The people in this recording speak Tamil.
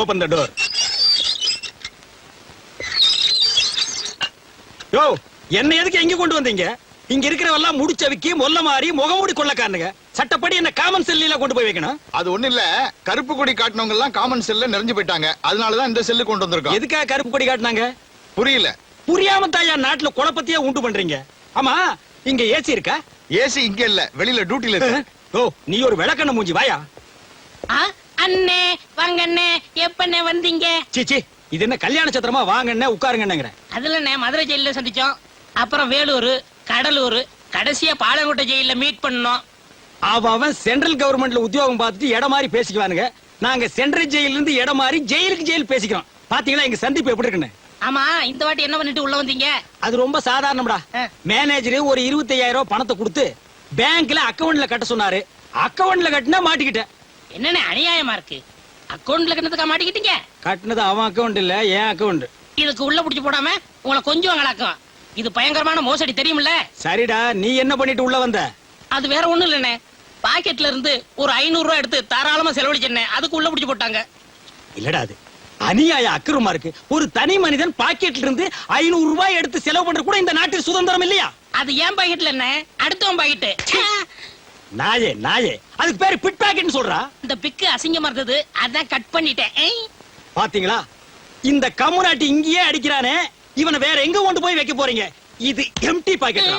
Open the door. யோ, என்ன எதுக்கு எங்க கொண்டு வந்தீங்க? இங்க இருக்கிறவெல்லாம் முடிச்சவிக்கி மொல்ல மாறி முகமூடி கொள்ளக்காரனுங்க. சட்டப்படி என்ன காமன் செல்லில கொண்டு போய் வைக்கணும். அது ஒண்ணு இல்ல, கருப்பு கொடி காட்டினவங்க எல்லாம் காமன் செல்ல நிறைஞ்சு போயிட்டாங்க. அதனாலதான் இந்த செல்லு கொண்டு வந்திருக்கோம். எதுக்காக கருப்பு கொடி காட்டினாங்க? புரியல. புரியாம தாயா நாட்டுல குழப்பத்தையே உண்டு பண்றீங்க. ஆமா, இங்க ஏசி இருக்கா? ஏசி இங்க இல்ல, வெளியில டியூட்டில இருக்கு. ஓ, நீ ஒரு விளக்கண்ண மூஞ்சி, வாயா. அண்ணே வாங்க அண்ணே, எப்பண்ணே வந்தீங்க? சீச்சி, இது என்ன கல்யாண சத்திரமா? வாங்கண்ணே உட்காருங்கன்னுங்கிற. அதுல மதுரை ஜெயில சந்திச்சோம், அப்புறம் வேலூர், கடலூர், கடைசியா பாலங்கோட்டை ஜெயில மீட் பண்ணோம். அவன் சென்ட்ரல் கவர்மெண்ட்ல உத்தியோகம் பார்த்துட்டு இடம் மாதிரி பேசிக்குவானுங்க. நாங்க சென்ட்ரல் ஜெயில இருந்து இடம் மாதிரி ஜெயிலுக்கு ஜெயில் பேசிக்கிறோம். பாத்தீங்களா எங்க சந்திப்பு எப்படி இருக்குன்னு? ஆமா, இந்த வாட்டி என்ன பண்ணிட்டு உள்ள வந்தீங்க? அது ரொம்ப சாதாரணம்டா. மேனேஜர் ஒரு 25,000 ரூபாய் பணத்தை கொடுத்து பேங்க்ல அக்கவுண்ட்ல கட்ட சொன்னாரு. அக்கவுண்ட்ல கட்டினா மாட்டிக்கிட்டேன். என்னண்ணே அநியாயமா இருக்கு? அக்கவுண்ட்ல கட்டணத்துக்கா மாட்டிக்கிட்டீங்க? கட்டினது அவன் அக்கவுண்ட் இல்ல, என் அக்கவுண்ட். இதுக்கு உள்ள புடிச்சு போடாம உங்களை கொஞ்சம் வாங்கலாக்கும். இது பயங்கரமான மோசடி, தெரியுமில்ல? சரிடா, நீ என்ன பண்ணிட்டு உள்ள வந்த? அது வேற ஒண்ணும் இல்லண்ணே, பாக்கெட்ல இருந்து ஒரு 500 ரூபாய் எடுத்து தாராளமா செலவழிச்சேன்னே, அதுக்கு உள்ள புடிச்சு போட்டாங்க. இல்லடா, அது அநியாய அக்கிரமா இருக்கு. ஒரு தனி மனிதன் பாக்கெட்ல இருந்து 500 ரூபாய் எடுத்து செலவு பண்ற கூட இந்த நாட்டில் சுதந்திரம் இல்லையா? அது ஏன் பாக்கெட்ல என்ன, அடுத்தவன் பாக்கெட்டு. நாயே நாயே, அதுக்கு பேரு பிட் பாக்கெட்னு சொல்றா. இந்த பிக்கு அசிங்கமா இருந்தது, அதான் கட் பண்ணிட்டேன். பாத்தீங்களா, இந்த கம்முனாட்டி இங்கேயே அடிக்கிறானே, இவனை வேற எங்க கொண்டு போய் வைக்க போறீங்க? இது எம்டி பாக்கெட்.